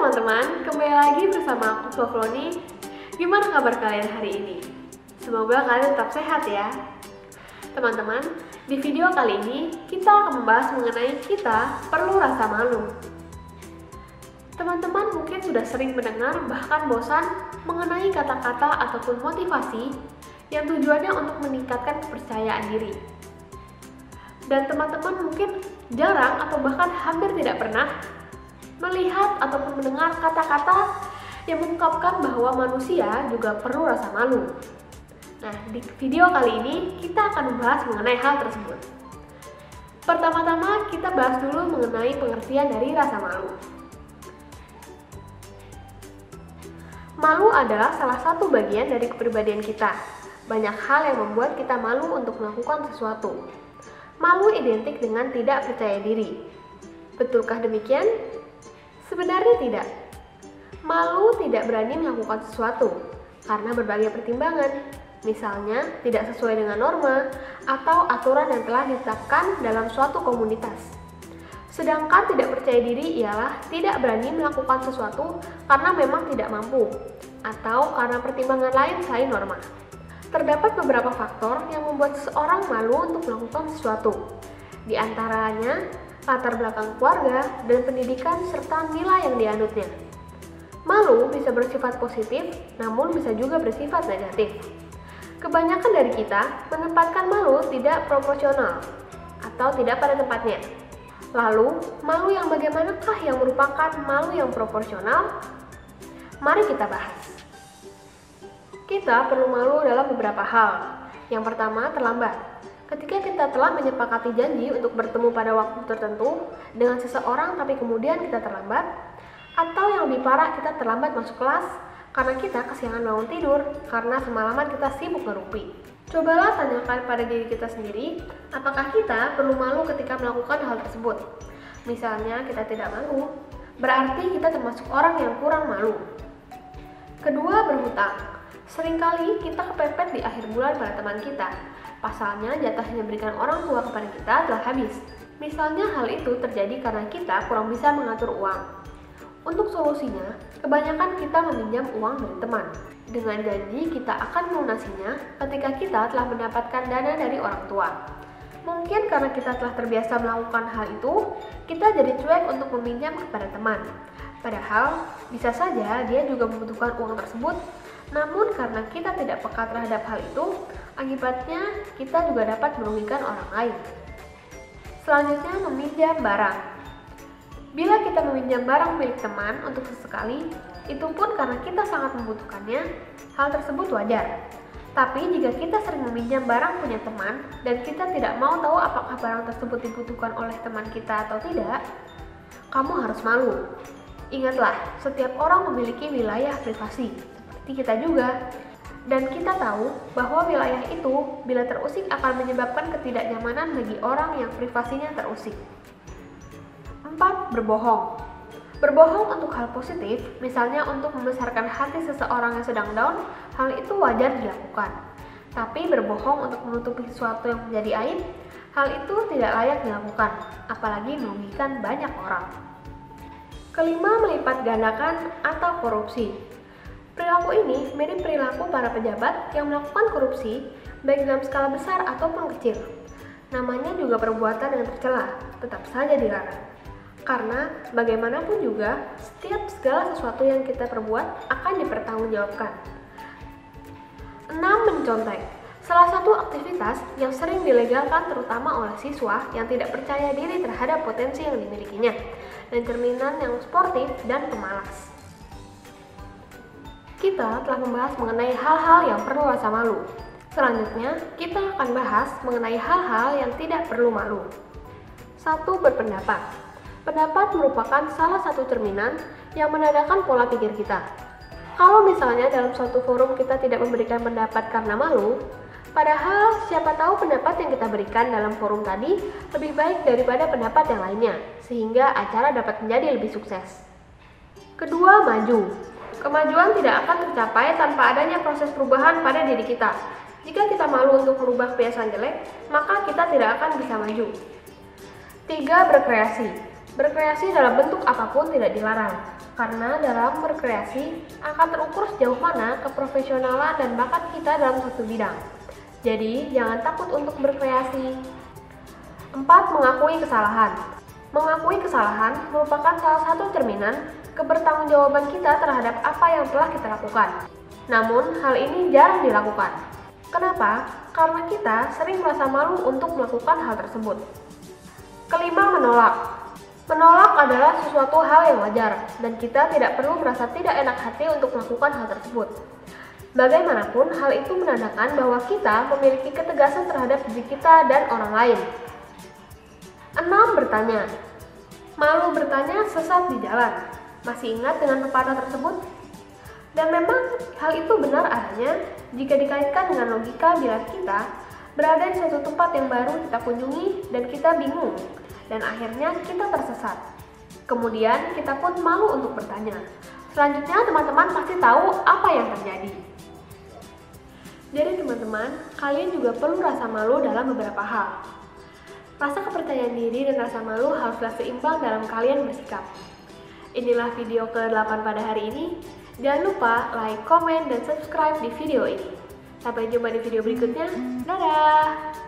teman-teman, kembali lagi bersama aku Sofloni. Gimana kabar kalian hari ini? Semoga kalian tetap sehat ya. Teman-teman, di video kali ini kita akan membahas mengenai kita perlu rasa malu. Teman-teman mungkin sudah sering mendengar bahkan bosan mengenai kata-kata ataupun motivasi yang tujuannya untuk meningkatkan kepercayaan diri. Dan teman-teman mungkin jarang atau bahkan hampir tidak pernah melihat ataupun mendengar kata-kata yang mengungkapkan bahwa manusia juga perlu rasa malu. Nah, di video kali ini kita akan membahas mengenai hal tersebut. Pertama-tama kita bahas dulu mengenai pengertian dari rasa malu. Malu adalah salah satu bagian dari kepribadian kita. Banyak hal yang membuat kita malu untuk melakukan sesuatu. Malu identik dengan tidak percaya diri. Betulkah demikian? Sebenarnya tidak. Malu tidak berani melakukan sesuatu karena berbagai pertimbangan, misalnya tidak sesuai dengan norma atau aturan yang telah ditetapkan dalam suatu komunitas. Sedangkan tidak percaya diri ialah tidak berani melakukan sesuatu karena memang tidak mampu atau karena pertimbangan lain selain norma. Terdapat beberapa faktor yang membuat seseorang malu untuk melakukan sesuatu. Di antaranya latar belakang keluarga dan pendidikan serta nilai yang dianutnya. Malu bisa bersifat positif, namun bisa juga bersifat negatif. Kebanyakan dari kita menempatkan malu tidak proporsional atau tidak pada tempatnya. Lalu, malu yang bagaimanakah yang merupakan malu yang proporsional? Mari kita bahas. Kita perlu malu dalam beberapa hal. Yang pertama, terlambat. Ketika kita telah menyepakati janji untuk bertemu pada waktu tertentu dengan seseorang tapi kemudian kita terlambat, atau yang lebih parah kita terlambat masuk kelas karena kita kesiangan bangun tidur karena semalaman kita sibuk ngerumpi. Cobalah tanyakan pada diri kita sendiri, apakah kita perlu malu ketika melakukan hal tersebut. Misalnya kita tidak malu, berarti kita termasuk orang yang kurang malu. Kedua, berhutang. Seringkali kita kepepet di akhir bulan pada teman kita. Pasalnya jatah yang diberikan orang tua kepada kita telah habis. Misalnya hal itu terjadi karena kita kurang bisa mengatur uang. Untuk solusinya, kebanyakan kita meminjam uang dari teman. Dengan janji kita akan melunasinya ketika kita telah mendapatkan dana dari orang tua. Mungkin karena kita telah terbiasa melakukan hal itu, kita jadi cuek untuk meminjam kepada teman. Padahal, bisa saja dia juga membutuhkan uang tersebut. Namun karena kita tidak peka terhadap hal itu, akibatnya kita juga dapat merugikan orang lain. Selanjutnya, meminjam barang. Bila kita meminjam barang milik teman untuk sesekali, itu pun karena kita sangat membutuhkannya, hal tersebut wajar. Tapi jika kita sering meminjam barang punya teman dan kita tidak mau tahu apakah barang tersebut dibutuhkan oleh teman kita atau tidak, kamu harus malu. Ingatlah, setiap orang memiliki wilayah privasi. Kita juga, dan kita tahu bahwa wilayah itu bila terusik akan menyebabkan ketidaknyamanan bagi orang yang privasinya terusik. 4. Berbohong. Berbohong untuk hal positif, misalnya untuk membesarkan hati seseorang yang sedang down, hal itu wajar dilakukan. Tapi berbohong untuk menutupi sesuatu yang menjadi aib, hal itu tidak layak dilakukan, apalagi merugikan banyak orang. Kelima, melipat gandakan atau korupsi. Perilaku ini mirip perilaku para pejabat yang melakukan korupsi baik dalam skala besar ataupun kecil. Namanya juga perbuatan yang tercela, tetap saja dilarang. Karena bagaimanapun juga, setiap segala sesuatu yang kita perbuat akan dipertanggungjawabkan. 6. Mencontek. Salah satu aktivitas yang sering dilegalkan terutama oleh siswa yang tidak percaya diri terhadap potensi yang dimilikinya, dan cerminan yang sportif dan pemalas. Kita telah membahas mengenai hal-hal yang perlu rasa malu. Selanjutnya, kita akan bahas mengenai hal-hal yang tidak perlu malu. 1. Berpendapat. Pendapat merupakan salah satu cerminan yang menandakan pola pikir kita. Kalau misalnya dalam suatu forum kita tidak memberikan pendapat karena malu, padahal siapa tahu pendapat yang kita berikan dalam forum tadi lebih baik daripada pendapat yang lainnya, sehingga acara dapat menjadi lebih sukses. Kedua, maju. Kemajuan tidak akan tercapai tanpa adanya proses perubahan pada diri kita. Jika kita malu untuk merubah kebiasaan jelek, maka kita tidak akan bisa maju. 3. Berkreasi. Berkreasi dalam bentuk apapun tidak dilarang. Karena dalam berkreasi akan terukur sejauh mana keprofesionalan dan bakat kita dalam suatu bidang. Jadi, jangan takut untuk berkreasi. 4. Mengakui kesalahan. Mengakui kesalahan merupakan salah satu cerminan kebertanggungjawaban kita terhadap apa yang telah kita lakukan. Namun, hal ini jarang dilakukan. Kenapa? Karena kita sering merasa malu untuk melakukan hal tersebut. 5. Menolak. Menolak adalah sesuatu hal yang wajar, dan kita tidak perlu merasa tidak enak hati untuk melakukan hal tersebut. Bagaimanapun, hal itu menandakan bahwa kita memiliki ketegasan terhadap diri kita dan orang lain. 6. Bertanya. Malu bertanya sesat di jalan. Masih ingat dengan pepatah tersebut? Dan memang hal itu benar adanya jika dikaitkan dengan logika bila kita berada di suatu tempat yang baru kita kunjungi dan kita bingung. Dan akhirnya kita tersesat. Kemudian kita pun malu untuk bertanya. Selanjutnya teman-teman pasti tahu apa yang terjadi. Jadi teman-teman, kalian juga perlu rasa malu dalam beberapa hal. Rasa kepercayaan diri dan rasa malu haruslah seimbang dalam kalian bersikap. Inilah video ke-8 pada hari ini. Jangan lupa like, komen, dan subscribe di video ini. Sampai jumpa di video berikutnya. Dadah!